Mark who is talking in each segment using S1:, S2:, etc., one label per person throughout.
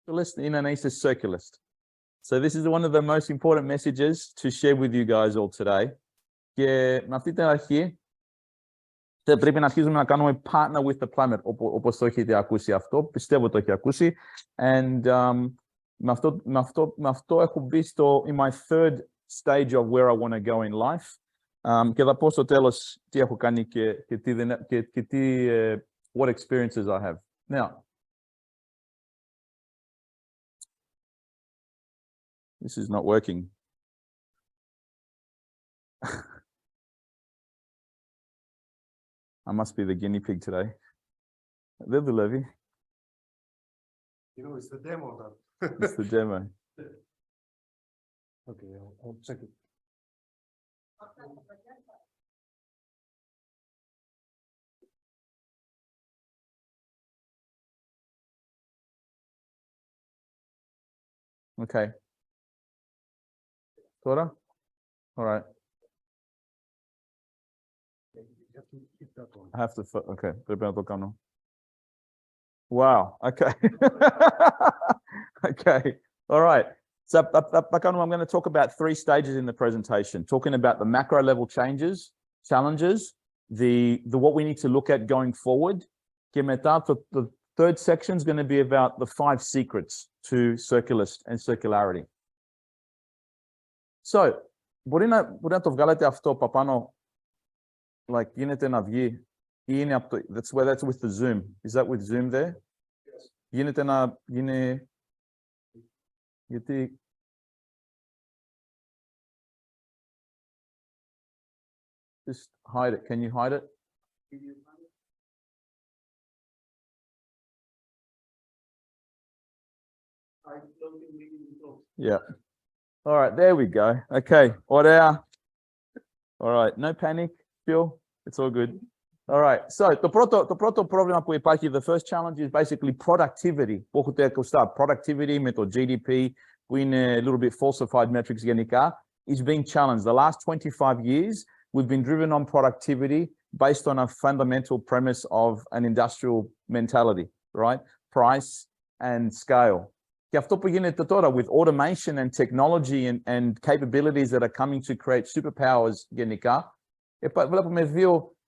S1: in an AIZ circulist. So this is one of the most important messages to share with you guys all today. Και με αυτή την αρχή πρέπει να αρχίσουμε να κάνουμε partner with the planet, όπως το έχετε ακούσει αυτό. Πιστεύω το έχετε ακούσει. And με αυτό έχω μπει in my third stage of where I want to go in life. Και θα πω στο τέλος τι έχω κάνει και τι what experiences I have. Now, this is not working. I must be the guinea pig today. Δεν δουλεύει.
S2: You know, it's the demo that.
S1: It's the demo.
S2: Okay, I'll check it.
S1: Okay. Τώρα? All right.
S2: You have to hit that one.
S1: I have to, okay. Πρέπει να το κάνω. Wow. Okay. Okay. All right. So I'm going to talk about 3 stages in the presentation, talking about the macro level changes, challenges, the what we need to look at going forward. Και μετά, the third section is going to be about the 5 secrets to circulist and circularity. So, μπορεί να το βγάλετε αυτό παπάνω, like γίνεται να βγει, ή είναι από το, that's with the Zoom. Is that with Zoom there?
S2: Yes.
S1: Γίνεται να γίνει, γιατί, just hide it. Can you hide it? Yeah. All right, there we go. Okay. Ωραία. All right, no panic, Phil. It's all good. All right. So the πρώτο πρόβλημα που υπάρχει, the first challenge is basically productivity. Που έχετε ακουστά, productivity με το GDP, που είναι a little bit falsified metrics γενικά, is being challenged. The last 25 years, we've been driven on productivity based on a fundamental premise of an industrial mentality, right? Price and scale. Και αυτό που γίνεται τώρα with automation and technology and capabilities that are coming to create superpowers γενικά, βλέπουμε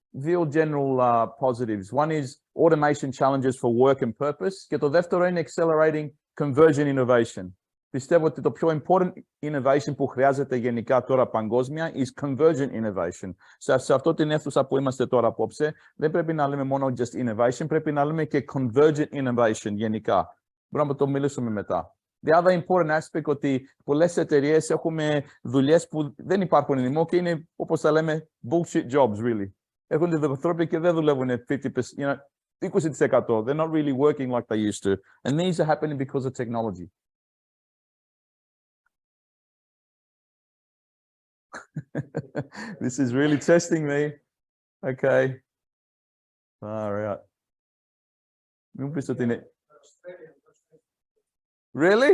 S1: δύο general positives. One is automation challenges for work and purpose. Και το δεύτερο είναι accelerating convergent innovation. Πιστεύω ότι το πιο important innovation που χρειάζεται γενικά τώρα παγκόσμια is convergent innovation. Σε αυτό την αίθουσα που είμαστε τώρα απόψε, δεν πρέπει να λέμε μόνο just innovation, πρέπει να λέμε και convergent innovation γενικά. Μπορούμε να το μιλήσουμε μετά. The other important aspect ότι πολλές εταιρείες έχουμε δουλειές που δεν υπάρχουν anymore και είναι, όπως θα λέμε, bullshit jobs, really. Έχουν ανθρώποι και δεν δουλεύουν 50%, 20%. They're not really working like they used to. And these are happening because of technology. This is really testing me. Okay. All right. Really?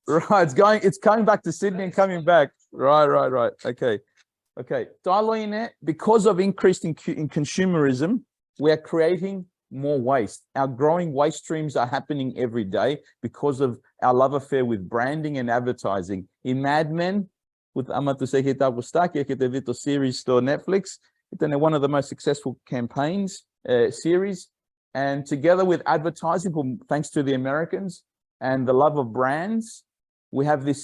S1: Right. It's coming back to Sydney and coming back. Right. Okay. Because of increase in consumerism, we are creating more waste. Our growing waste streams are happening every day because of our love affair with branding and advertising. In Mad Men, with Amato Sekita Wustaki, έχετε δει το series στο Netflix. It's one of the most successful campaigns, series. And together with advertising, thanks to the Americans and the love of brands, we have this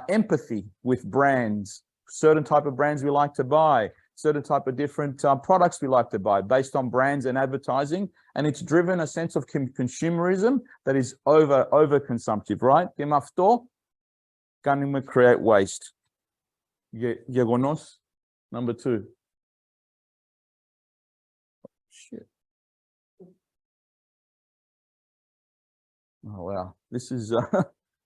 S1: empathy with brands, certain type of brands we like to buy, certain type of different products we like to buy based on brands and advertising. And it's driven a sense of consumerism that is over-consumptive, right? Και με αυτό κάνουμε create waste. Gonios, number 2. Shit. Oh, wow. This is...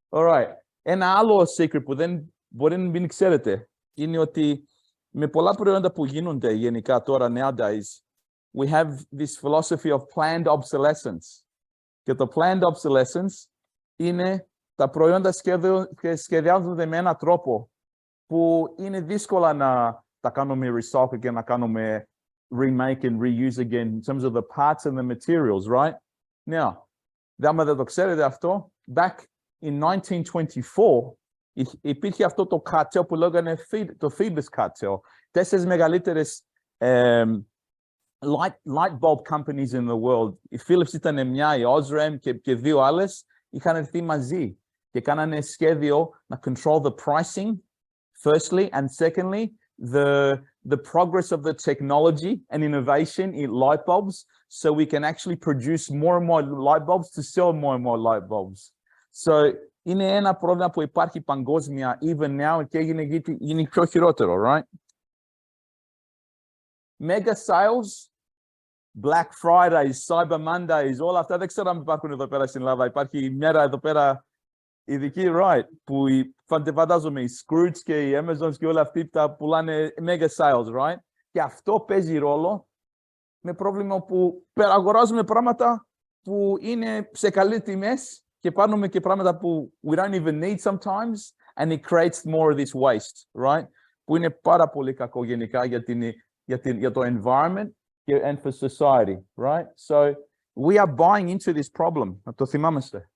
S1: all right. Ένα άλλο secret που δεν μπορεί να μην ξέρετε είναι ότι με πολλά προϊόντα που γίνονται γενικά τώρα nowadays, we have this philosophy of planned obsolescence. Και το planned obsolescence είναι τα προϊόντα σχεδιάζονται με έναν τρόπο που είναι δύσκολα να τα κάνουμε recycle και να κάνουμε remake and reuse again in terms of the parts and the materials, right? Now, άμα δεν το ξέρετε αυτό, back in 1924, υπήρχε αυτό το cartel που λέγανε το Phoebus cartel. 4 μεγαλύτερες light bulb companies in the world. Η Philips ήταν μια, η Osram και 2 άλλες είχαν έρθει μαζί και κάνανε σχέδιο να control the pricing, firstly, and secondly, the progress of the technology and innovation in light bulbs, so we can actually produce more and more light bulbs to sell more and more light bulbs. So είναι ένα πρόβλημα που υπάρχει παγκόσμια even now και γίνει πιο χειρότερο, right? Mega sales, Black Fridays, Cyber Mondays, όλα αυτά δεν ξέρω αν υπάρχουν εδώ πέρα στην Ελλάδα. Υπάρχει μέρα εδώ πέρα ειδική, right, που φαντάζομαι οι Scrooge και οι Amazons και όλα αυτοί τα πουλάνε mega sales, right? Και αυτό παίζει ρόλο με πρόβλημα που αγοράζουμε πράγματα που είναι σε καλές τιμές και πάρουμε και πράγματα που we don't even need sometimes and it creates more of this waste, right? Που είναι πάρα πολύ κακό γενικά για το environment and for society, right? So we are buying into this problem. Να το θυμάμαστε.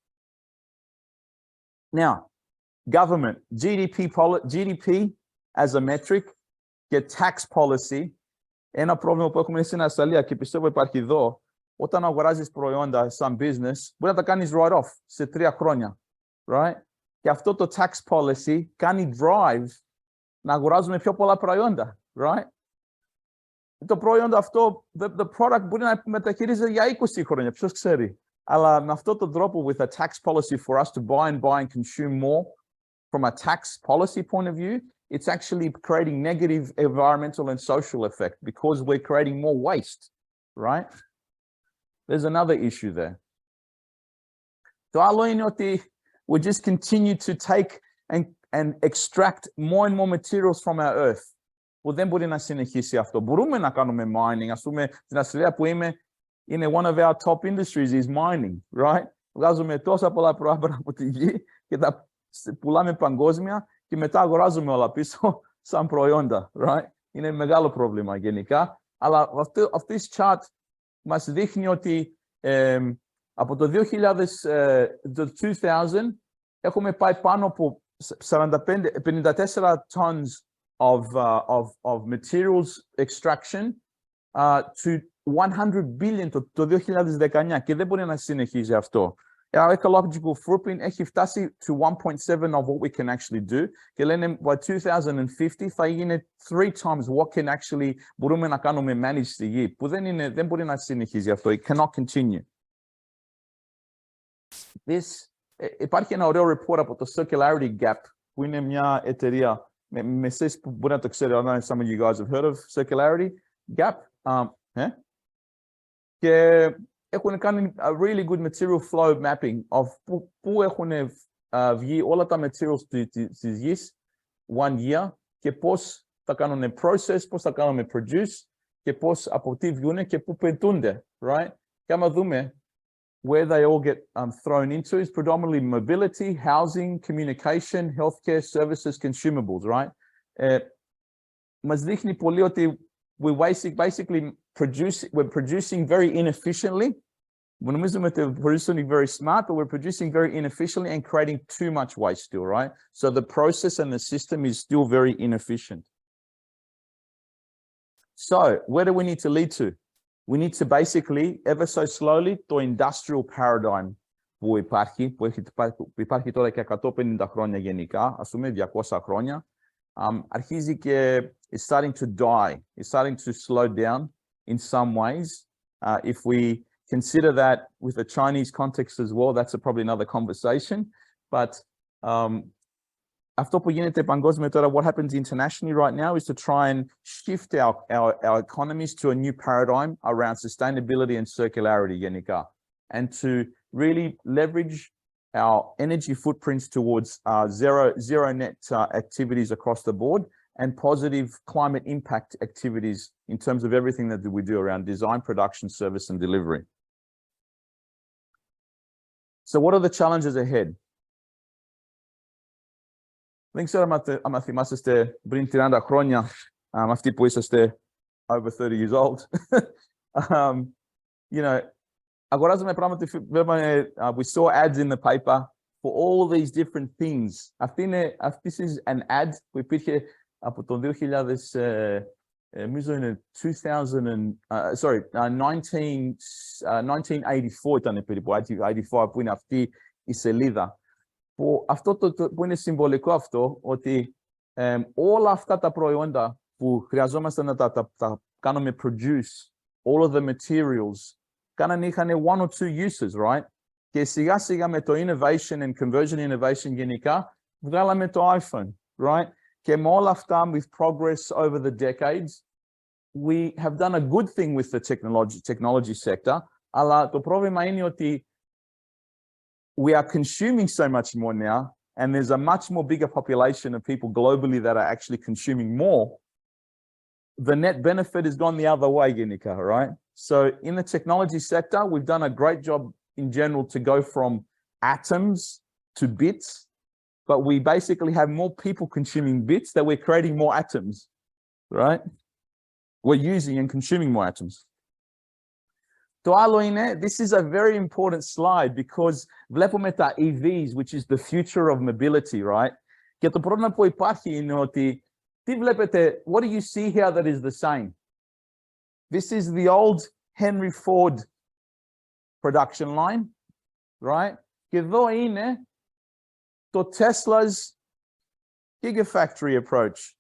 S1: Now, government, GDP as a metric και tax policy. Ένα πρόβλημα που έχουμε στην Αυστραλία και πιστεύω υπάρχει εδώ, όταν αγοράζεις προϊόντα σαν business, μπορεί να τα κάνεις write-off σε 3 χρόνια, right? Και αυτό το tax policy κάνει drive να αγοράζουμε πιο πολλά προϊόντα, right? Το προϊόν αυτό, the product μπορεί να μεταχειρίζεται για 20 χρόνια, ποιος ξέρει. Αλλά με αυτό τον τρόπο, with a tax policy for us to buy and consume more, from a tax policy point of view, it's actually creating negative environmental and social effect because we're creating more waste, right? There's another issue there. Το άλλο είναι ότι we just continue to take and extract more and more materials from our earth. Που δεν μπορεί να συνεχίσει αυτό. Μπορούμε να κάνουμε mining. Ας πούμε, στην Αυστραλία που είμαι, είναι one of our top industries is mining, right? Βγάζουμε τόσα πολλά πράγματα από τη γη και τα πουλάμε παγκόσμια και μετά αγοράζουμε όλα πίσω σαν προϊόντα, right? Είναι μεγάλο πρόβλημα γενικά. Αλλά αυτή η chart μας δείχνει ότι από το 2000 έχουμε πάει πάνω από 54 tons of materials extraction to 100 billion το 2019 και δεν μπορεί να συνεχίζει αυτό. Our ecological footprint έχει φτάσει to 1.7 of what we can actually do και λένε by 2050 θα γίνει 3 times what can actually μπορούμε να κάνουμε manage στη γη που δεν μπορεί να συνεχίζει αυτό. It cannot continue. Υπάρχει ένα ωραίο report από το Circularity Gap που είναι μια εταιρεία με εσείς που μπορεί να το ξέρετε. I know some of you guys have heard of Circularity Gap. Και έχουν κάνει a really good material flow mapping of πού έχουν βγει όλα τα materials της γης one year και πώς τα κάνουν process, πώς τα κάνουν produce και πώς από τι βγουν και πού πετούνται, right? Και άμα δούμε where they all get thrown into is predominantly mobility, housing, communication, healthcare, services, consumables, right? Μας δείχνει πολύ ότι we're producing very inefficiently. Νομίζουμε ότι we're producing very smart, but we're producing very inefficiently and creating too much waste still, right? So the process and the system is still very inefficient. So where do we need to lead to? We need to basically, ever so slowly, το industrial paradigm που υπάρχει τώρα και 150 χρόνια γενικά, ας πούμε 200 χρόνια, αρχίζει και it's starting to die. It's starting to slow down in some ways. If we consider that with the Chinese context as well, that's probably another conversation. But αυτό που γίνεται παγκόσμια τώρα, what happens internationally right now is to try and shift our economies to a new paradigm around sustainability and circularity γενικά. And to really leverage our energy footprints towards zero net activities across the board and positive climate impact activities in terms of everything that we do around design, production, service, and delivery. So what are the challenges ahead? Δεν ξέρω αν θυμάσαστε πριν 30 χρόνια, αυτοί που είσαστε over 30 years old, you know, αγοράζουμε πράγματα, we saw ads in the paper for all these different things. This is an ad που υπήρχε από το 2000, νομίζω είναι 1984 ήταν περίπου, 84 που είναι αυτή η σελίδα. Που αυτό που είναι συμβολικό αυτό, ότι όλα αυτά τα προϊόντα που χρειαζόμαστε να τα κάνουμε produce, all of the materials, είχαν one or two uses, right? Και σιγά σιγά με το innovation and conversion innovation γενικά, βγάλαμε το iPhone, right? Και με όλα αυτά, with progress over the decades, we have done a good thing with the technology sector, αλλά το πρόβλημα είναι ότι we are consuming so much more now, and there's a much more bigger population of people globally that are actually consuming more. The net benefit has gone the other way, Ginika, right? So in the technology sector, we've done a great job in general to go from atoms to bits, but we basically have more people consuming bits that we're creating more atoms, right? We're using and consuming more atoms. Το άλλο είναι, this is a very important slide because βλέπουμε τα EVs, which is the future of mobility, right? Και το πρόβλημα που υπάρχει είναι ότι, τι βλέπετε, what do you see here that is the same? This is the old Henry Ford production line, right? Και εδώ είναι το Tesla's Gigafactory approach.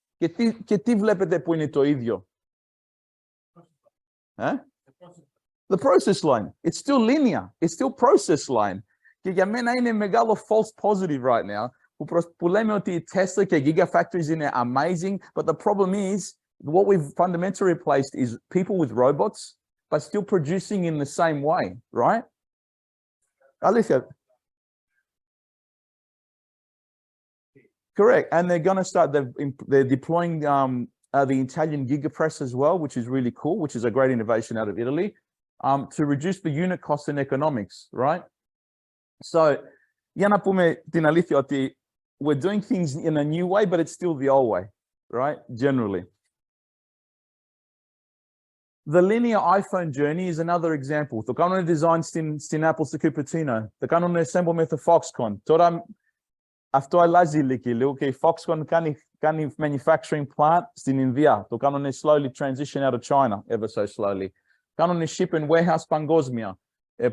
S1: Και τι βλέπετε που είναι το ίδιο? The process line. It's still linear. It's still process line. Και για μένα είναι μεγάλο false positive right now. Που λέμε ότι η Tesla και Gigafactories είναι amazing, but the problem is, what we've fundamentally replaced is people with robots, but still producing in the same way, right? Alήθεια. Correct. And they're going to start, they're deploying the Italian Gigapress as well, which is really cool, which is a great innovation out of Italy, to reduce the unit cost in economics, right? So, για να πούμε την αλήθεια ότι we're doing things in a new way, but it's still the old way, right? Generally. The linear iPhone journey is another example. Το κάνουν design στην Apple στο Cupertino. Το κάνουν assemble με το Foxconn. Τώρα αυτό αλλάζει λίγο και η Foxconn κάνει manufacturing plant στην Ινδία. Το κάνουν slowly transition out of China, ever so slowly. Κάνουν ship and warehouse παγκόσμια.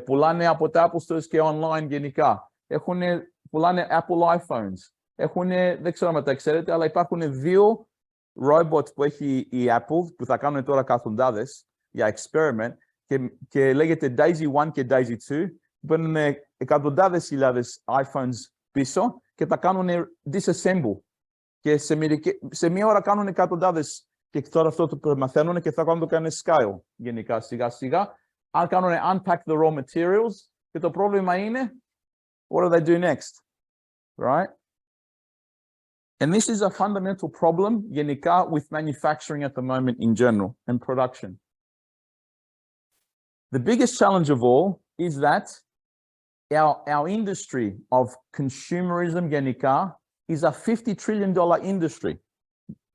S1: Πουλάνε από τα Apple Stores και online γενικά. Πουλάνε Apple iPhones. Δεν ξέρω αν τα ξέρετε, αλλά υπάρχουν δύο robots που έχει η Apple, που θα κάνουν τώρα καθοντάδες για experiment, και λέγεται Daisy 1 και Daisy 2, που παίρνουν εκατοντάδες χιλιάδες iPhones πίσω και τα κάνουν disassemble. Και σε μία ώρα κάνουν εκατοντάδες, και τώρα αυτό το μαθαίνουν και θα κάνουν scale γενικά σιγά σιγά. Αν κάνουν unpack the raw materials, και το πρόβλημα είναι, what do they do next? Right? And this is a fundamental problem γενικά with manufacturing at the moment in general and production. The biggest challenge of all is that our industry of consumerism γενικά is a $50 trillion industry.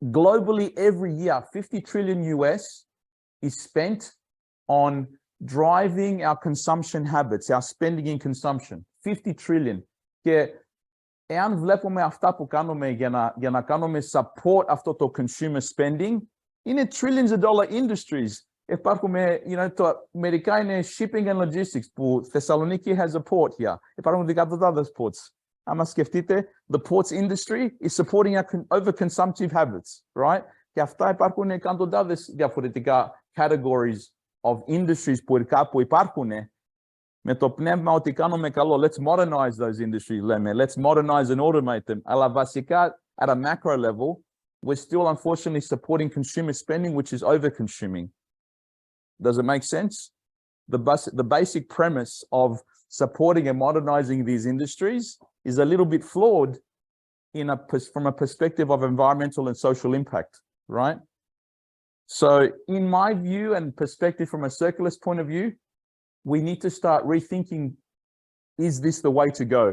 S1: Globally, every year, 50 trillion US is spent on driving our consumption habits, our spending in consumption. 50 trillion. Και εάν βλέπουμε αυτά που κάνουμε για να κάνουμε support αυτό το consumer spending, είναι trillions of dollar industries. Υπάρχουμε, μερικά είναι shipping and logistics, που Θεσσαλονίκη has a port here. Υπάρχουν δεκατοντάδες ports. Άμα σκεφτείτε, the ports industry is supporting our overconsumptive habits, right? Και αυτά υπάρχουν εκατοντάδες διαφορετικά categories of industries που υπάρχουν με το πνεύμα ότι κάνουμε καλό. Let's modernize those industries, λέμε. Let's modernize and automate them. Αλλά βασικά, at a macro level, we're still unfortunately supporting consumer spending, which is over-consuming. Does it make sense? The basic premise of supporting and modernizing these industries is a little bit flawed from a perspective of environmental and social impact, right? So in my view and perspective from a circularist point of view, we need to start rethinking, is this the way to go?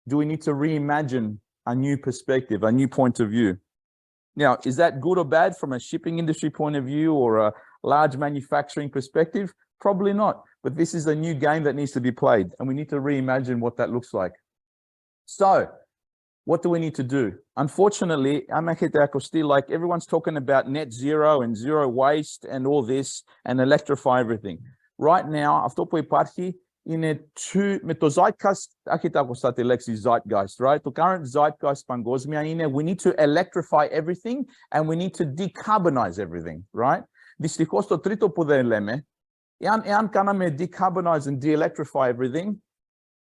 S1: Do we need to reimagine a new perspective, a new point of view? Now, is that good or bad from a shipping industry point of view or a large manufacturing perspective? Probably not. but this is a new game that needs to be played, and we need to reimagine what that looks like. So what do we need to do? Unfortunately, still, like, everyone's talking about net zero and zero waste and all this and electrify everything. Right now, αυτό που υπάρχει είναι με το zeitgeist, έχετε ακούσει τη λέξη zeitgeist, right? Το current zeitgeist παγκόσμια είναι we need to electrify everything and we need to decarbonize everything, right? Δυστυχώς το τρίτο που δεν λέμε, εάν κάναμε decarbonize and de-electrify everything,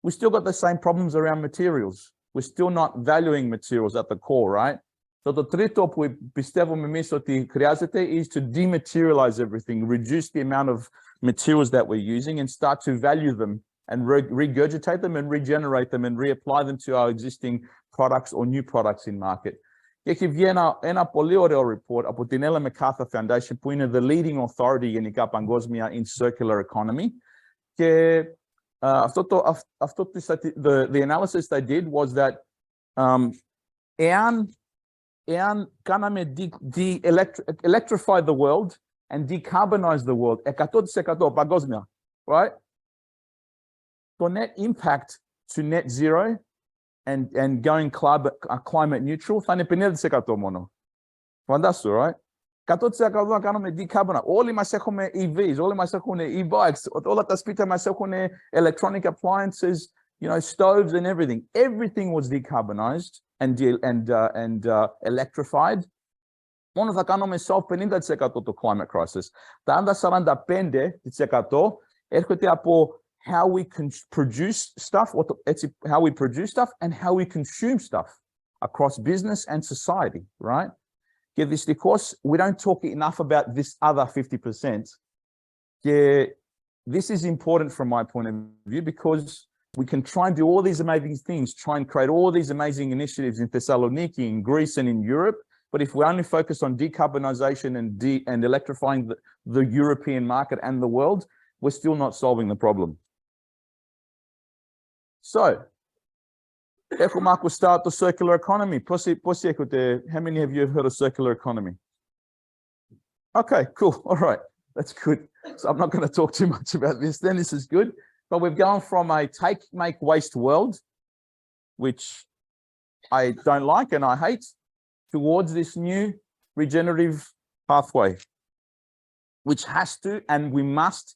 S1: we still got the same problems around materials. We're still not valuing materials at the core, right? So το τρίτο που πιστεύουμε εμείς ότι χρειάζεται is to dematerialize everything, reduce the amount of materials that we're using and start to value them and regurgitate them and regenerate them and reapply them to our existing products or new products in market. Και έχει βγει ένα πολύ ωραίο report από την Ellen MacArthur Foundation που είναι the leading authority γενικά παγκόσμια in circular economy. Και the analysis they did was that εάν κάναμε electrify the world and decarbonize the world 100% παγκόσμια, right? The net impact to net zero and going climate neutral θα είναι 50% μόνο. Φαντάσου, right? 100% να κάνουμε decarbonize. Όλοι μας έχουμε EVs, όλοι μας έχουν e-bikes, όλα τα σπίτια μας έχουν electronic appliances, you know, stoves and everything. Everything was decarbonized and electrified. Μόνο θα κάνουμε solve 50% το climate crisis. Τα άλλα 45% έρχεται από how we produce stuff, how we produce stuff and how we consume stuff across business and society, right? Και δυστυχώς, we don't talk enough about this other 50%. Και this is important from my point of view because we can try and do all these amazing things, try and create all these amazing initiatives in Thessaloniki, in Greece and in Europe. But if we only focus on decarbonization and electrifying the European market and the world, we're still not solving the problem. So, έχουμε ακουστά το circular economy. Πώς έχετε, how many of you have heard of circular economy? Okay, cool. All right. That's good. So I'm not going to talk too much about this then. This is good. But we've gone from a take, make, waste world, which I don't like and I hate, towards this new regenerative pathway, which has to and we must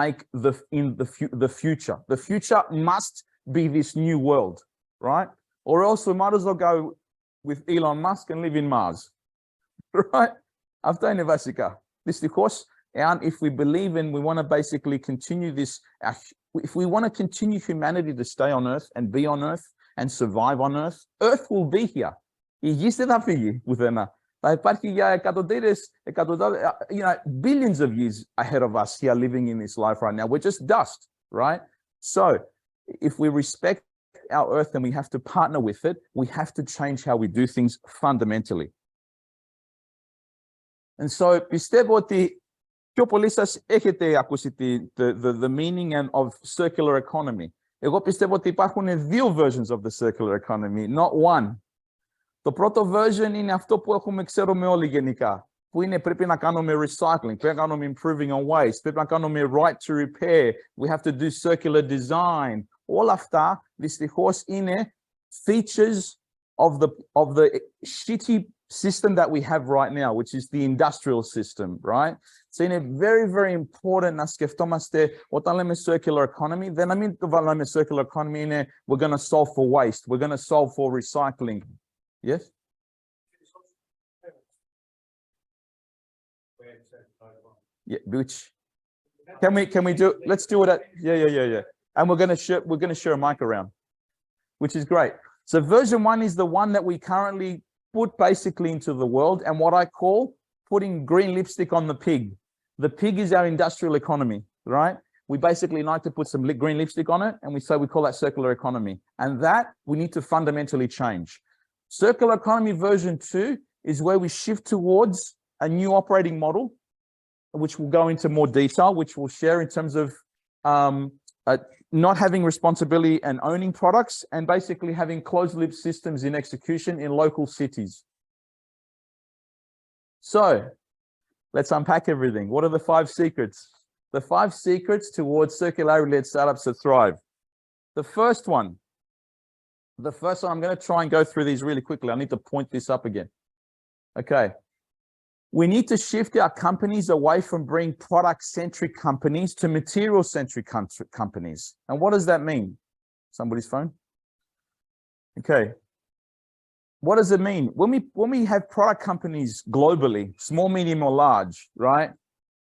S1: make the future. The future must be this new world, right? Or else we might as well go with Elon Musk and live in Mars, right? After Nevasika, this of course, and if we believe in, we want to basically continue this, if we want to continue humanity to stay on Earth and be on Earth and survive on Earth, Earth will be here. Η γη δεν θα φύγει πουθενά. Θα υπάρχει για εκατοντάδες, you know, billions of years ahead of us here living in this life right now. We're just dust, right? So if we respect our Earth and we have to partner with it, we have to change how we do things fundamentally. And so πιστεύω ότι πιο πολλοί σας έχετε ακούσει the meaning of circular economy. Εγώ πιστεύω ότι υπάρχουν δύο versions of the circular economy, not one. Το πρώτο version είναι αυτό που ξέρουμε όλοι γενικά, που είναι πρέπει να κάνουμε recycling, πρέπει να κάνουμε improving on waste, πρέπει να κάνουμε right to repair, we have to do circular design. Όλα αυτά δυστυχώς είναι features of the shitty system that we have right now, which is the industrial system, right? So είναι very, very important να σκεφτόμαστε όταν λέμε circular economy, δεν να μην το βάλουμε circular economy είναι we're going to solve for waste, we're going to solve for recycling. Yes? Yeah, which can we do? Let's do it at yeah. And we're going to share a mic around, which is great. So version 1 is the one that we currently put basically into the world, and what I call putting green lipstick on the pig. The pig is our industrial economy, right? We basically like to put some green lipstick on it, and we call that circular economy. And that we need to fundamentally change. Circular economy version 2 is where we shift towards a new operating model, which we'll go into more detail, which we'll share in terms of not having responsibility and owning products, and basically having closed loop systems in execution in local cities. So let's unpack everything. What are the 5 secrets? The 5 secrets towards circularity-led startups to thrive. The first one, I'm going to try and go through these really quickly. I need to point this up again. Okay. We need to shift our companies away from being product-centric companies to material-centric companies. And what does that mean? Somebody's phone? Okay. What does it mean? When we have product companies globally, small, medium, or large, right?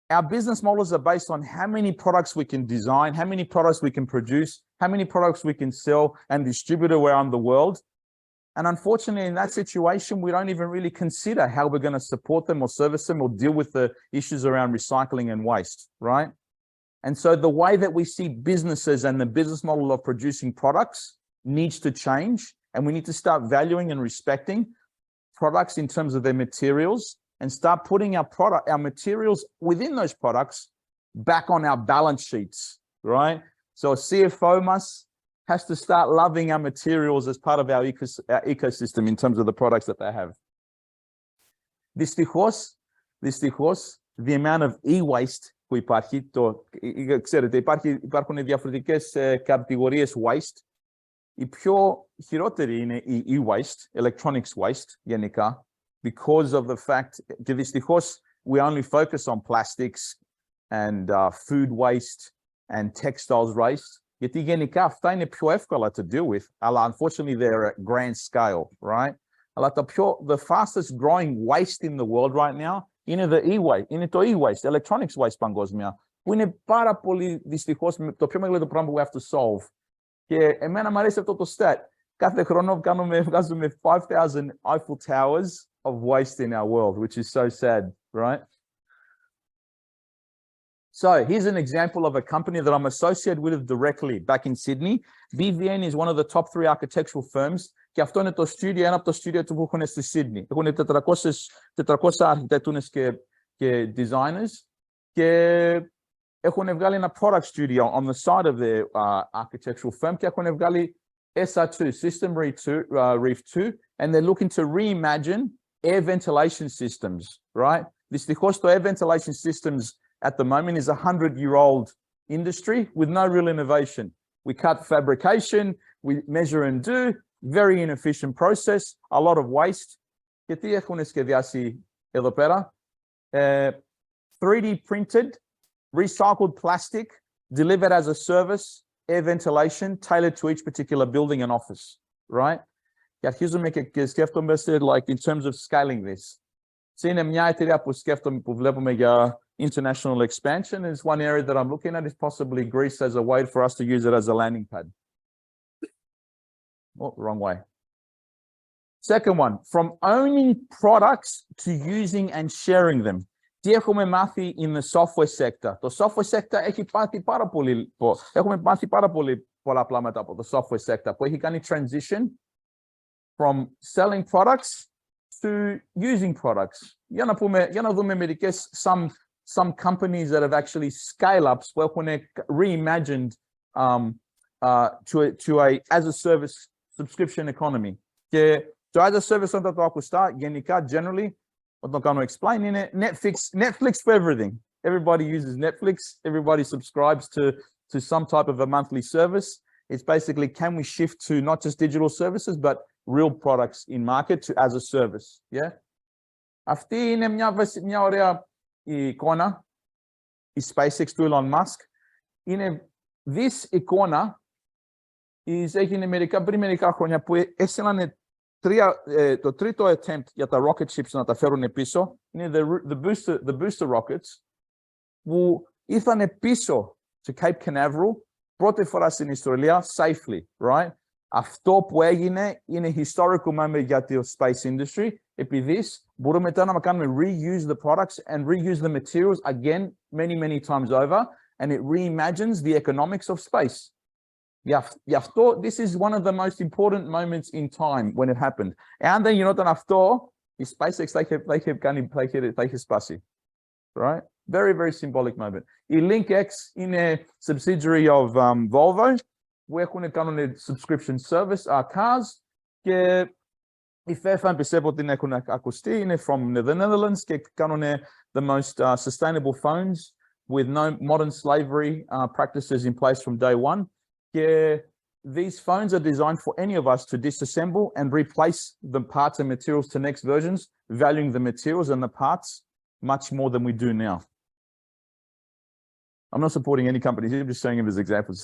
S1: Our business models are based on how many products we can design, how many products we can produce, how many products we can sell and distribute around the world. And unfortunately, in that situation, we don't even really consider how we're going to support them or service them or deal with the issues around recycling and waste, right? And so the way that we see businesses and the business model of producing products needs to change. And we need to start valuing and respecting products in terms of their materials and start putting our materials within those products back on our balance sheets, right? So a CFO has to start loving our materials as part of our ecosystem in terms of the products that they have. Δυστυχώς, the amount of e-waste που υπάρχει, ξέρετε, υπάρχουν διαφορετικές κατηγορίες waste. Η πιο χειρότερη είναι η e-waste, electronics waste γενικά, because of the fact that δυστυχώς we only focus on plastics and food waste and textiles waste. Γιατί γενικά αυτά είναι πιο εύκολα to deal with, αλλά unfortunately they're at grand scale, right? Αλλά the fastest growing waste in the world right now είναι το e-waste, electronics waste παγκόσμια, που είναι πάρα πολύ δυστυχώς το πιο μεγάλο πράγμα που we have to solve. Και εμένα μου αρέσει αυτό το stat. Κάθε χρόνο βγάζουμε 5,000 Eiffel Towers of waste in our world, which is so sad, right? So here's an example of a company that I'm associated with directly back in Sydney. BVN is one of the top 3 architectural firms. Και αυτό είναι το studio, ένα από το studio που έχουν στη Sydney. Έχουν 400 αρχιτεκτούνες και designers. Και έχουν βγάλει ένα product studio on the side of their architectural firm. Και έχουν βγάλει SR2, System Reef 2. And they're looking to reimagine air ventilation systems, right? Δυστυχώς το air ventilation systems at the moment is a 100-year-old industry with no real innovation. We cut fabrication, we measure and do, very inefficient process, a lot of waste. Και τι έχουν σχεδιάσει εδώ πέρα? 3D printed, recycled plastic, delivered as a service, air ventilation, tailored to each particular building and office, right? Και αρχίζουμε και σκέφτομαι like in terms of scaling this. Είναι μια εταιρεία που βλέπουμε για international expansion. Is one area that I'm looking at is possibly Greece as a way for us to use it as a landing pad. Oh, wrong way. Second one, from owning products to using and sharing them. Τι έχουμε μάθει in the software sector? Το software sector έχει πάθει πάρα πολύ πολλά πράγματα από το software sector που έχει κάνει transition from selling products to using products. Για να δούμε μερικές some companies that have actually scale-ups που έχουν reimagined to a as a service subscription economy. Και το as a service όταν το ακουστά γενικά generally όταν κάνω explain είναι Netflix for everything. Everybody uses Netflix. Everybody subscribes to some type of a monthly service. It's basically, can we shift to not just digital services, but real products in market to as a service? Yeah. Αυτή είναι μια ωραία εικόνα, η SpaceX του Elon Musk. This εικόνα έγινε πριν μερικά χρόνια που έστειλαν το τρίτο attempt για τα rocket ships να τα φέρουν πίσω. Είναι the booster rockets που ήρθαν πίσω to Cape Canaveral πρώτη φορά στην ιστορία safely, right? Αυτό που έγινε είναι historical moment για το space industry, επειδή μπορούμε τώρα να κάνουμε reuse the products and reuse the materials again many times over, and it reimagines the economics of space. Γι' αυτό, this is one of the most important moments in time when it happened. Εάν δεν γινόταν αυτό, η SpaceX θα είχε σπάσει, right? Very symbolic moment. Η LinkX είναι subsidiary of Volvo, που έχουν κάνουν subscription service cars, και η Fairphone πιστεύω ότι έχουν ακουστεί, είναι from the Netherlands και κάνουν the most sustainable phones with no modern slavery practices in place from day one. These phones are designed for any of us to disassemble and replace the parts and materials to next versions, valuing the materials and the parts much more than we do now. I'm not supporting any companies, I'm just showing them as examples.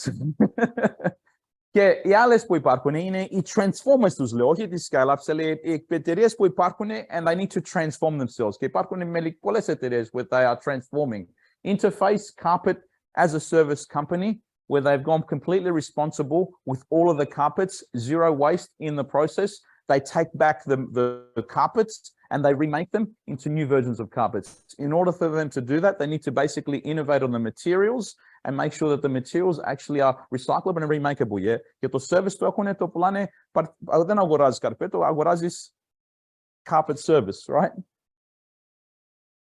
S1: Και οι άλλες που υπάρχουν είναι οι transformers τους λέω, όχι τις scale-ups, αλλά οι εταιρείες που υπάρχουν and they need to transform themselves. Και υπάρχουν πολλές εταιρείες where they are transforming. Interface, Carpet, as a service company, where they've gone completely responsible with all of the carpets, zero waste in the process. They take back the carpets and they remake them into new versions of carpets. In order for them to do that, they need to basically innovate on the materials and make sure that the materials actually are recyclable and remakeable. Yeah. Και το service του έχουν το πουλάνε, δεν αγοράζεις καρπέτο, αγοράζεις carpet service, right?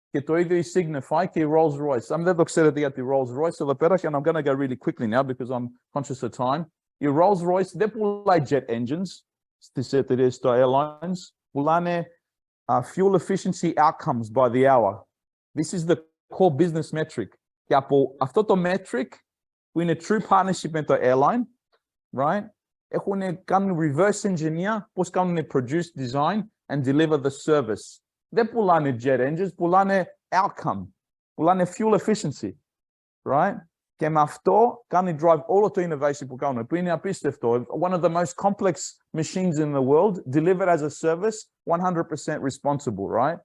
S1: Και το ίδιο η Signify και η Rolls Royce. Δεν το ξέρετε για τη Rolls Royce εδώ πέρα, and I'm going to go really quickly now because I'm conscious of time. Η Rolls Royce δεν πουλάει jet engines στις εταιρείες των airlines, πουλάνε fuel efficiency outcomes by the hour. This is the core business metric. Και από αυτό το metric που είναι true partnership με το airline, right? Κάνουν reverse engineer πώς κάνουν produce, design and deliver the service. Δεν πουλάνε jet engines, πουλάνε outcome, πουλάνε fuel efficiency, right? Και με αυτό κάνει drive όλο το innovation που κάνουν, που είναι απίστευτο. One of the most complex machines in the world, delivered as a service, 100% responsible, right?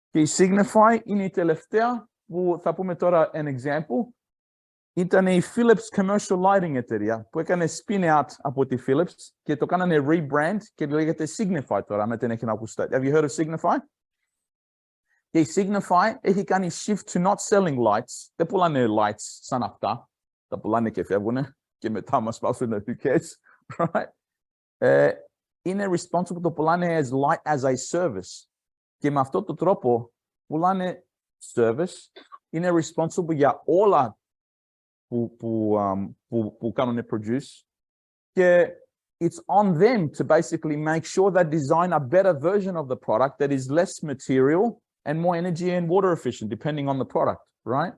S1: Και η Signify είναι η τελευταία που θα πούμε τώρα an example. Ήταν η Philips Commercial Lighting εταιρεία που έκανε spin out από τη Philips και το κάνανε rebrand και λέγεται Signify τώρα, με την έχει να ακουστεί. Have you heard of Signify? Και η Signify έχει κάνει shift to not selling lights. Δεν πουλάνε lights σαν αυτά. Τα πουλάνε και φεύγουνε και μετά μας πάσουν who cares, right? Είναι responsible, το πουλάνε as light as a service. Και με αυτόν τον τρόπο πουλάνε service, είναι responsible για όλα που κάνουν produce. Και it's on them to basically make sure they design a better version of the product that is less material and more energy and water efficient, depending on the product, right?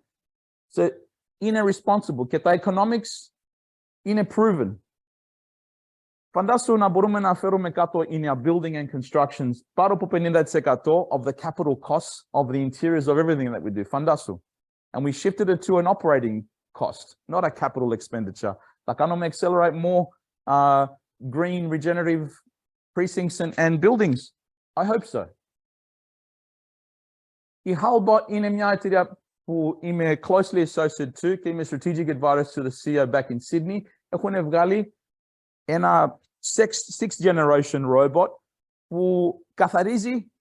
S1: So, είναι responsible. Και τα economics είναι proven. Φαντάσου να μπορούμε να φέρουμε κάτω in our building and constructions πάνω από 50% of the capital costs of the interiors of everything that we do. Φαντάσου. And we shifted it to an operating cost, not a capital expenditure. Θα κάνουμε accelerate more green regenerative precincts and buildings. I hope so. Η Halbot είναι μια εταιρεία που είμαι closely associated to και είμαι strategic advisor to the CEO back in Sydney. Έχουν βγάλει ένα sixth generation robot που καθαρίζει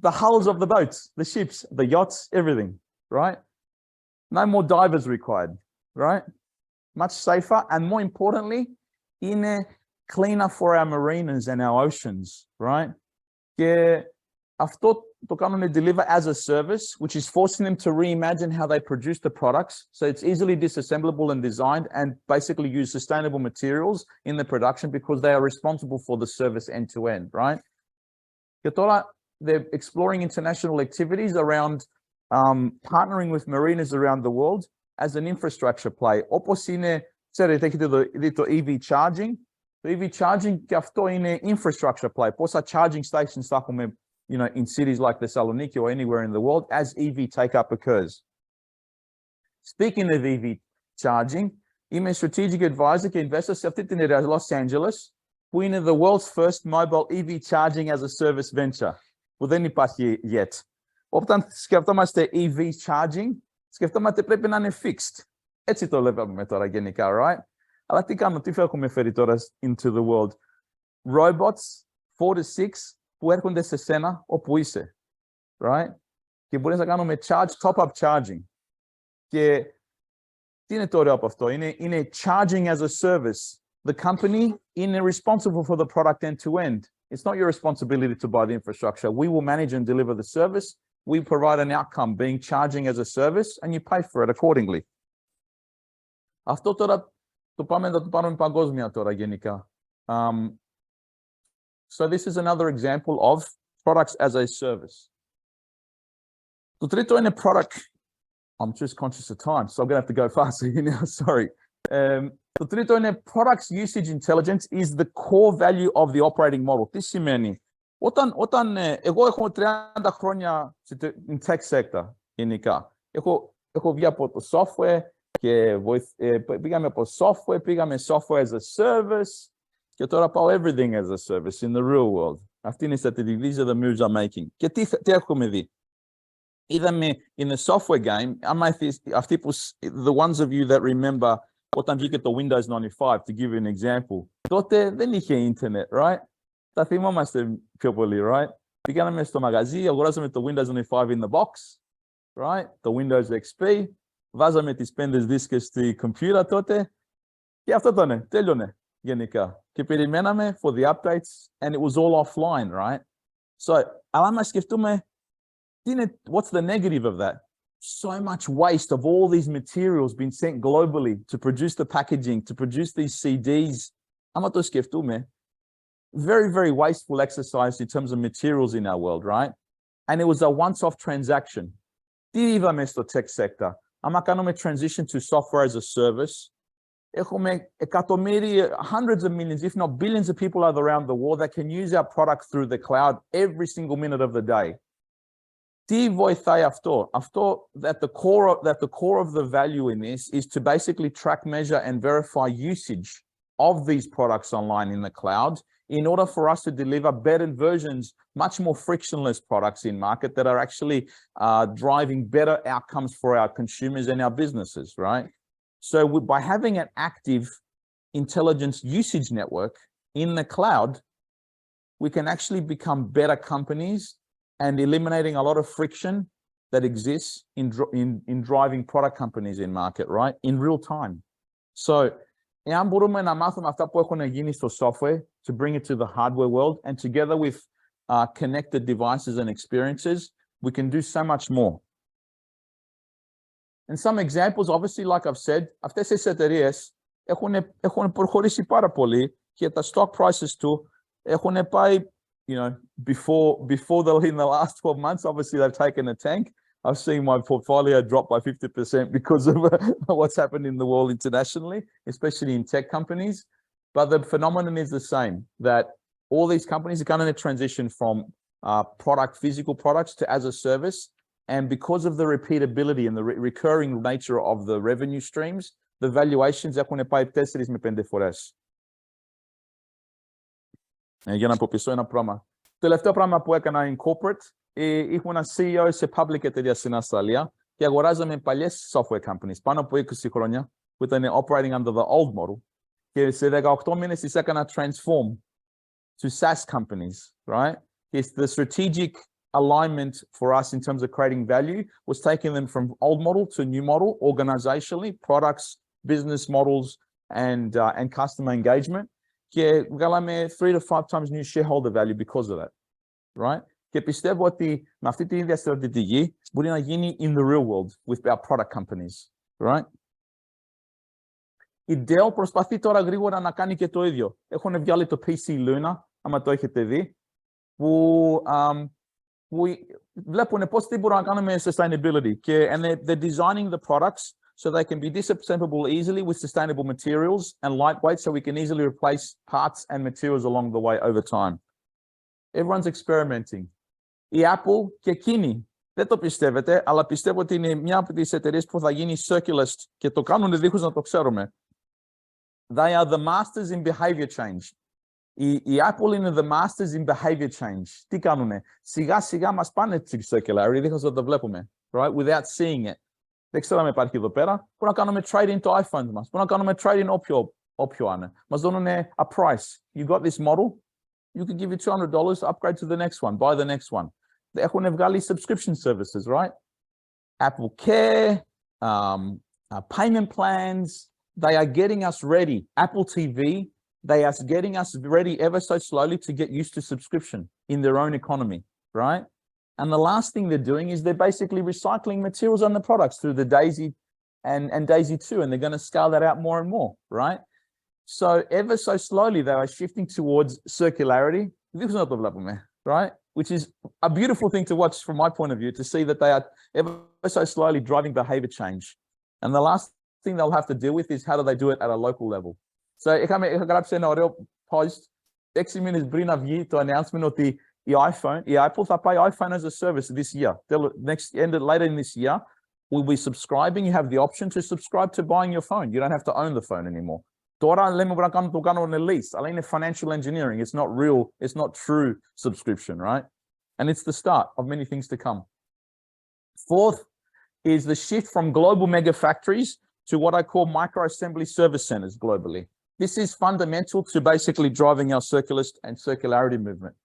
S1: the hulls of the boats, the ships, the yachts, everything, right? No more divers required, right? Much safer and more importantly, είναι cleaner for our marinas and our oceans, right? Και αυτό το κάνουν deliver as a service, which is forcing them to reimagine how they produce the products. So it's easily disassemblable and designed and basically use sustainable materials in the production because they are responsible for the service end to end, right? Και τώρα, they're exploring international activities around partnering with marinas around the world as an infrastructure play. Όπως είναι, ξέρετε, έχετε δει το EV charging. Το EV charging και αυτό είναι infrastructure play. Πόσα charging stations θα έχουμε, you know, in cities like Thessaloniki or anywhere in the world as EV take-up occurs. Speaking of EV charging, είμαι strategic advisor και investor σε αυτή την area Los Angeles, που είναι the world's first mobile EV charging as a service venture, που δεν υπάρχει yet. Όταν σκεφτόμαστε EV charging, σκεφτόμαστε πρέπει να είναι fixed. Έτσι το λέμε τώρα γενικά, right? Αλλά τι κάνουμε, τι έχουμε φέρει τώρα into the world? Robots, 4 to 6, που έρχονται σε σένα όπου είσαι, right? Και μπορείς να κάνουμε top-up charging. Και τι είναι το ωραίο από αυτό? Είναι charging as a service. The company is responsible for the product end to end. It's not your responsibility to buy the infrastructure. We will manage and deliver the service. We provide an outcome, being charging as a service, and you pay for it accordingly. Αυτό τώρα το πάμε παγκόσμια τώρα γενικά. So this is another example of products as a service. Το τρίτο είναι product I'm just conscious of time, so I'm gonna have to go faster here now. Sorry. Το τρίτο είναι products usage intelligence is the core value of the operating model. Τι σημαίνει? Όταν εγώ έχω 30 χρόνια in tech sector γενικά. Έχω βγει από το software και πήγαμε από software, πήγαμε software as a service και τώρα πάω everything as a service in the real world. Αυτή είναι η στρατηγική, these are the moves I'm making. Και τι έχουμε δει? Είδαμε in the software game, αυτοί που, the ones of you that remember όταν βγήκε το Windows 95, to give you an example, τότε δεν είχε internet, right? Τα θυμόμαστε πιο πολύ, right? Πήγαμε στο μαγαζί, αγοράσαμε το Windows 95 in the box, right? Το Windows XP, βάζαμε τις 5 δίσκες στη computer τότε και αυτό ήταν, τέλειωνε γενικά. Και περιμέναμε for the updates and it was all offline, right? So, αλλά μας σκεφτούμε, what's the negative of that? So much waste of all these materials being sent globally to produce the packaging, to produce these CDs. Άμα το σκεφτούμε, very, very wasteful exercise in terms of materials in our world, right? And it was a once-off transaction. Τι είδαμε στο tech sector? Άμα κάνουμε transition to software as a service, έχουμε εκατομμύρια, hundreds of millions, if not billions of people around the world that can use our product through the cloud every single minute of the day. Τι βοηθάει αυτό? Αυτό, that the core of the value in this is to basically track, measure, and verify usage of these products online in the cloud in order for us to deliver better versions, much more frictionless products in market that are actually driving better outcomes for our consumers and our businesses, right? So by having an active intelligence usage network in the cloud, we can actually become better companies and eliminating a lot of friction that exists in driving product companies in market, right? In real time. So, εάν μπορούμε να μάθουμε αυτά που έχουν γίνει στο software to bring it to the hardware world and together with connected devices and experiences, we can do so much more. And some examples, obviously, like I've said, αυτές τις εταιρείες έχουν προχωρήσει πάρα πολύ και τα stock prices του έχουν πάει, you know, before in the last 12 months, obviously they've taken a tank. I've seen my portfolio drop by 50% because of what's happened in the world internationally, especially in tech companies. But the phenomenon is the same, that all these companies are going to transition from physical products to as a service. And because of the repeatability and the recurring nature of the revenue streams, the valuations έχουν πάει 4 με 5 φορές. Για να πω πίσω ένα πράγμα. Τελευταίο πράγμα που έκανα in corporate, ήμουν ένα CEO σε public εταιρεία στην Αυστραλία και αγοράζαμε παλιές software companies, πάνω από 20 χρόνια, που ήταν operating under the old model. Και σε 18 μήνες τις έκανα transform to SaaS companies, right? The strategic alignment for us in terms of creating value was taking them from old model to new model, organizationally, products, business models, and customer engagement. Και βγάλαμε 3 to 5 times new shareholder value because of that, right? Και πιστεύω ότι με αυτή την ίδια στρατηγική μπορεί να γίνει in the real world with our product companies, right? Η Dell προσπαθεί τώρα γρήγορα να κάνει και το ίδιο. Έχουν βγάλει το PC Luna, άμα το έχετε δει, που βλέπουν πώς τι μπορούμε να κάνουμε sustainability. And they're designing the products so they can be disassemblable easily with sustainable materials and lightweight so we can easily replace parts and materials along the way over time. Everyone's experimenting. Η Apple και εκείνη, δεν το πιστεύετε, αλλά πιστεύω ότι είναι μια από τις εταιρείες που θα γίνει circularist και το κάνουν δίχως να το ξέρουμε. They are the masters in behavior change. Η Apple είναι the masters in behavior change. Τι κάνουνε? Σιγά σιγά μας πάνε στη circularity δίχως να το βλέπουμε. Right? Without seeing it. Δεν ξέρω αν υπάρχει εδώ πέρα. Μπορούμε να κάνουμε trading το iPhone μας. Μπορούμε να κάνουμε trading όποιο είναι. Μας δίνουν a price. You got this model. You can give you $200, upgrade to the next one, buy the next one. Έχουν βγάλει subscription services, right? Apple Care, payment plans. They are getting us ready. Apple TV, they are getting us ready ever so slowly to get used to subscription in their own economy, right? And the last thing they're doing is they're basically recycling materials on the products through the Daisy and Daisy 2, and they're going to scale that out more and more, right? So ever so slowly, they are shifting towards circularity, right? which is a beautiful thing to watch from my point of view, to see that they are ever so slowly driving behavior change. And the last thing they'll have to deal with is how do they do it at a local level. So είχα γράψει ένα ωραίο post 6 μήνες πριν να βγει το announcement ότι η Apple θα πάει iPhone as a service this year. Later in this year, we'll be subscribing. You have the option to subscribe to buying your phone. You don't have to own the phone anymore. Τώρα λέμε να κάνουμε το κάνουμε lease. Αλλά είναι financial engineering. It's not real. It's not true subscription, right? And it's the start of many things to come. Fourth is the shift from global mega factories to what I call micro-assembly service centers globally. This is fundamental to basically driving our circularist and circularity movement.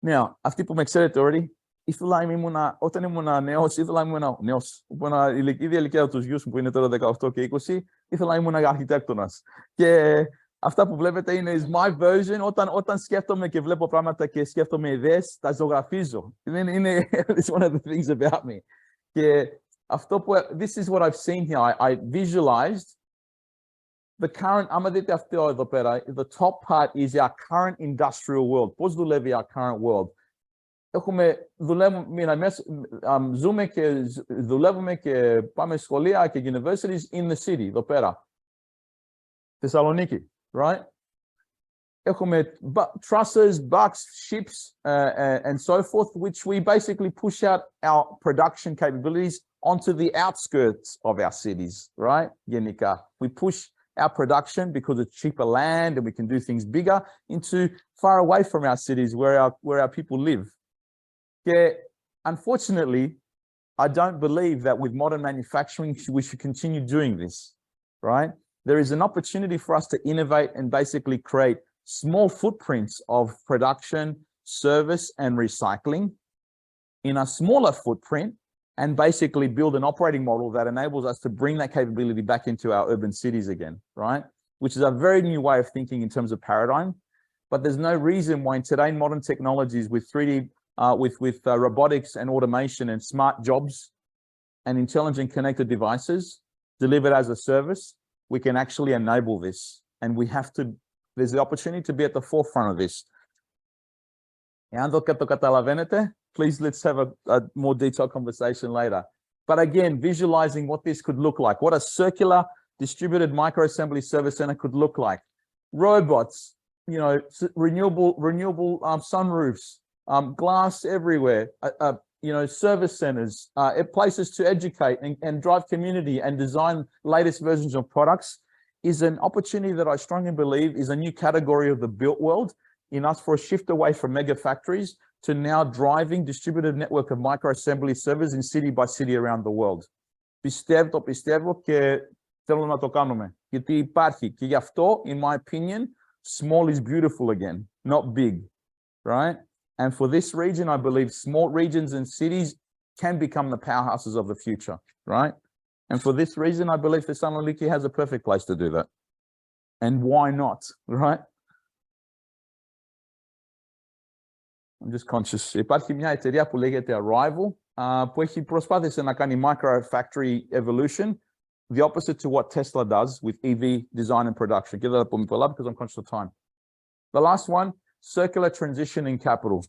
S1: Now, αυτοί που με ξέρετε already, όταν ήμουν νέος, ήθελα να ήμουν νέος. Η ίδια ηλικία τους γιους μου που είναι τώρα 18 και 20, ήθελα να ήμουν αρχιτέκτονας. Και αυτά που βλέπετε είναι my version. Όταν σκέφτομαι και βλέπω πράγματα και σκέφτομαι ιδέες, τα ζωγραφίζω. It's one of the things about me. Και αυτό που, this is what I've seen here. I visualized the current, άμα δείτε αυτό εδώ πέρα, the top part is our current industrial world. Πώς δουλεύει our current world. Δουλεύουμε και πάμε σχολεία και universities in the city, εδώ πέρα. Θεσσαλονίκη, right? Έχουμε trusses, bucks, ships, and so forth, which we basically push out our production capabilities onto the outskirts of our cities, right? Γενικά. We push our production because it's cheaper land and we can do things bigger into far away from our cities where our people live. Unfortunately, I don't believe that with modern manufacturing, we should continue doing this, right? There is an opportunity for us to innovate and basically create small footprints of production, service, and recycling in a smaller footprint and basically build an operating model that enables us to bring that capability back into our urban cities again, right? Which is a very new way of thinking in terms of paradigm. But there's no reason why in today modern technologies with 3D, with robotics and automation and smart jobs and intelligent connected devices delivered as a service, we can actually enable this. And we have to, there's the opportunity to be at the forefront of this. Please, let's have a more detailed conversation later. But again, visualizing what this could look like, what a circular distributed microassembly service center could look like. Robots, renewable sunroofs, glass everywhere, service centers, places to educate and drive community and design latest versions of products is an opportunity that I strongly believe is a new category of the built world in us for a shift away from mega factories to now driving distributed network of microassembly servers in city by city around the world. Πιστεύω και θέλω να το κάνουμε. Γιατί υπάρχει. Και γι' αυτό, in my opinion, small is beautiful again, not big, right? And for this region, I believe small regions and cities can become the powerhouses of the future, right? And for this reason, I believe Thessaloniki has a perfect place to do that. And why not, right? I'm just conscious. Υπάρχει μια εταιρεία που λέγεται Arrival, που έχει προσπάθησε να κάνει micro-factory evolution, the opposite to what Tesla does with EV design and production. Give that up because I'm conscious of time. The last one, circular transition in capital.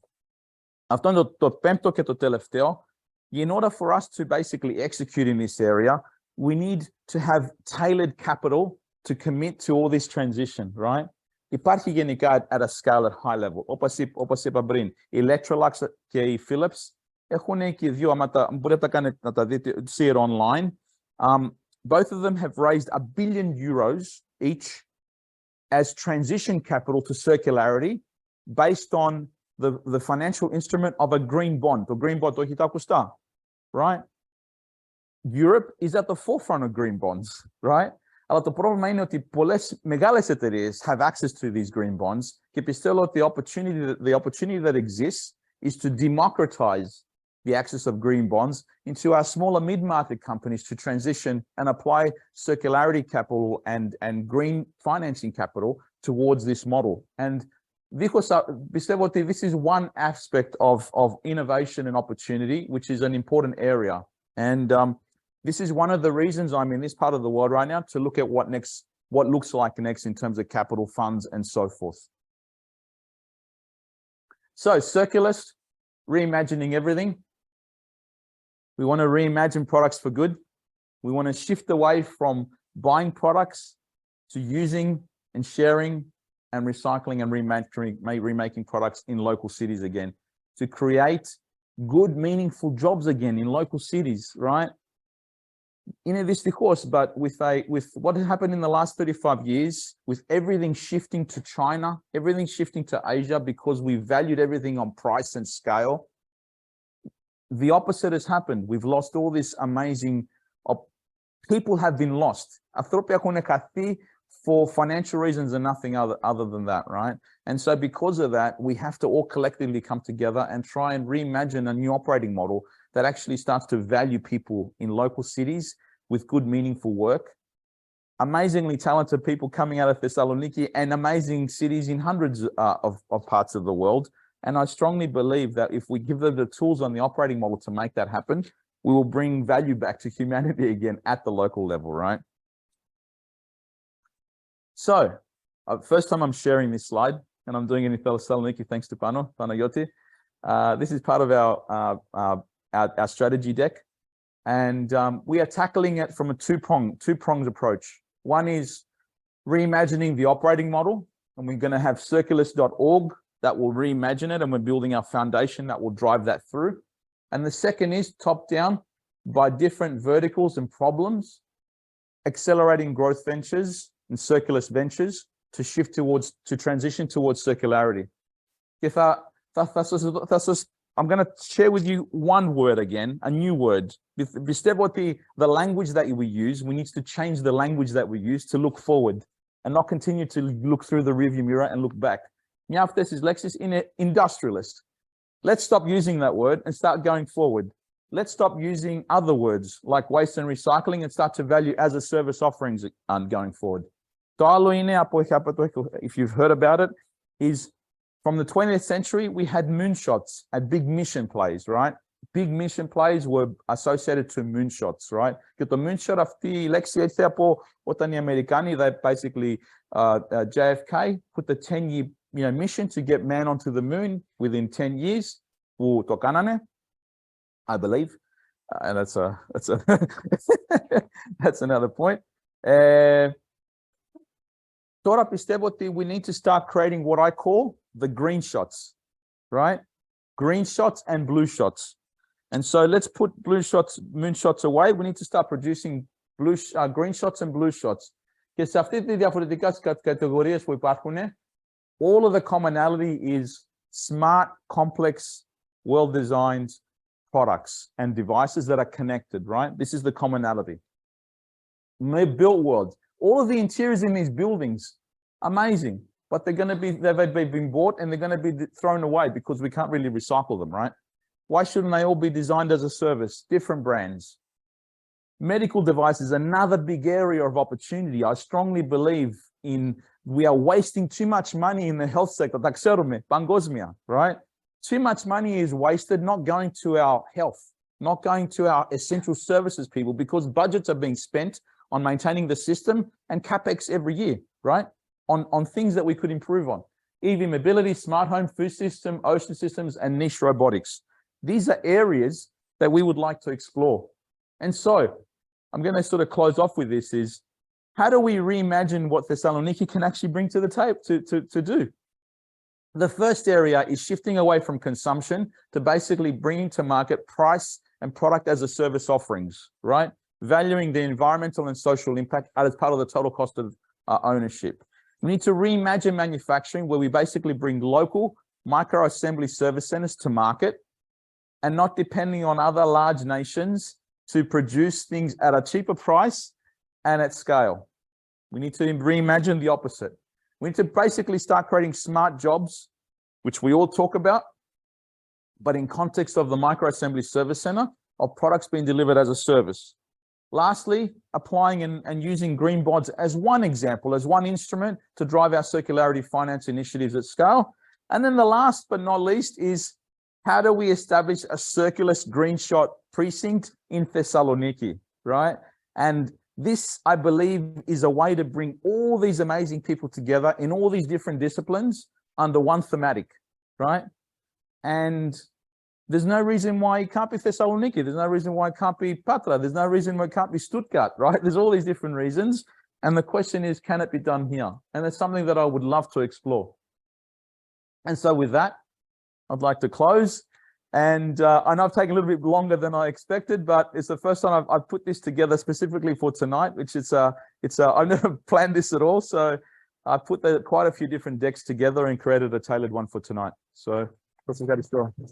S1: Αυτό είναι το πέμπτο και το τελευταίο. In order for us to basically execute in this area, we need to have tailored capital to commit to all this transition, right? Υπάρχει γενικά at a scale at high level. Όπως είπα πριν, η Electrolux και η Philips έχουν και δύο, μπορείτε να τα δείτε, see it online. Both of them have raised €1 billion each as transition capital to circularity based on the financial instrument of a green bond. Το green bond το έχετε ακουστά, right? Europe is at the forefront of green bonds, right? Αλλά το πρόβλημα είναι ότι πολλές μεγάλες εταιρείες have access to these green bonds και πιστεύω ότι the opportunity that exists is to democratize the access of green bonds into our smaller mid-market companies to transition and apply circularity capital and green financing capital towards this model. And πιστεύω ότι this is one aspect of innovation and opportunity, which is an important area. And this is one of the reasons I'm in this part of the world right now, to look at what looks like next in terms of capital funds and so forth. So Circulist, reimagining everything. We want to reimagine products for good. We want to shift away from buying products to using and sharing and recycling and remaking products in local cities again, to create good, meaningful jobs again in local cities, right? In this, of course, but with what has happened in the last 35 years, with everything shifting to China, everything shifting to Asia, because we valued everything on price and scale, the opposite has happened. We've lost all this amazing, people have been lost. For financial reasons and nothing other than that, right? And so because of that, we have to all collectively come together and try and reimagine a new operating model that actually starts to value people in local cities with good, meaningful work. Amazingly talented people coming out of Thessaloniki and amazing cities in hundreds of parts of the world. And I strongly believe that if we give them the tools on the operating model to make that happen, we will bring value back to humanity again at the local level, right? So, first time I'm sharing this slide, and I'm doing it in Thessaloniki thanks to Panayoti. This is part of our strategy deck, and we are tackling it from a two-pronged approach. One is reimagining the operating model, and we're going to have circulus.org that will reimagine it, and we're building our foundation that will drive that through. And the second is top-down by different verticals and problems, accelerating growth ventures and circulus ventures to transition towards circularity. I'm going to share with you one word again, a new word. The language that we use, we need to change the language that we use to look forward and not continue to look through the rearview mirror and look back. This is Lexis in industrialist. Let's stop using that word and start going forward. Let's stop using other words like waste and recycling and start to value as a service offerings going forward. If you've heard about it, is from the 20th century, we had moonshots at big mission plays, right? Big mission plays were associated to moonshots, right? The moonshot of the Americani, that basically JFK put the 10-year mission to get man onto the moon within 10 years. I believe, and that's that's another point. We need to start creating what I call the green shots, right? Green shots and blue shots. And so let's put blue shots, moonshots away. We need to start producing green shots and blue shots. All of the commonality is smart, complex, well-designed products and devices that are connected, right? This is the commonality. Built world. All of the interiors in these buildings, amazing, but they've been bought and they're going to be thrown away because we can't really recycle them, right? Why shouldn't they all be designed as a service? Different brands. Medical devices, another big area of opportunity. I strongly believe we are wasting too much money in the health sector, right? Too much money is wasted not going to our health, not going to our essential services people, because budgets are being spent on maintaining the system and CapEx every year, right? On things that we could improve on. EV mobility, smart home, food system, ocean systems, and niche robotics. These are areas that we would like to explore. And so I'm going to sort of close off with this is, how do we reimagine what Thessaloniki can actually bring to the table to do? The first area is shifting away from consumption to basically bringing to market price and product as a service offerings, right? Valuing the environmental and social impact as part of the total cost of ownership. We need to reimagine manufacturing where we basically bring local micro-assembly service centers to market and not depending on other large nations to produce things at a cheaper price and at scale. We need to reimagine the opposite. We need to basically start creating smart jobs, which we all talk about, but in context of the microassembly service center of products being delivered as a service. Lastly, applying and using green bonds as one example, as one instrument to drive our circularity finance initiatives at scale. And then the last but not least is, how do we establish a circulus green shot precinct in Thessaloniki, right? And this, I believe, is a way to bring all these amazing people together in all these different disciplines under one thematic, right? And there's no reason why it can't be Thessaloniki. There's no reason why it can't be Patra. There's no reason why it can't be Stuttgart, right? There's all these different reasons. And the question is, can it be done here? And it's something that I would love to explore. And so with that, I'd like to close. And I know I've taken a little bit longer than I expected, but it's the first time I've put this together specifically for tonight, which is I've never planned this at all. So I put quite a few different decks together and created a tailored one for tonight. So let's get it started.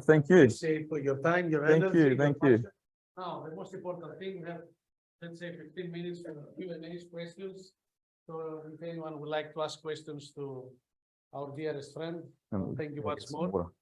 S1: Thank you.
S2: Say for your time, your
S1: Thank
S2: energy.
S1: you.
S2: your
S1: Thank you.
S2: passion. Now, the most important thing, we have, let's say 15 minutes for Q&A questions. So if anyone would like to ask questions to our dearest friend, thank you once more.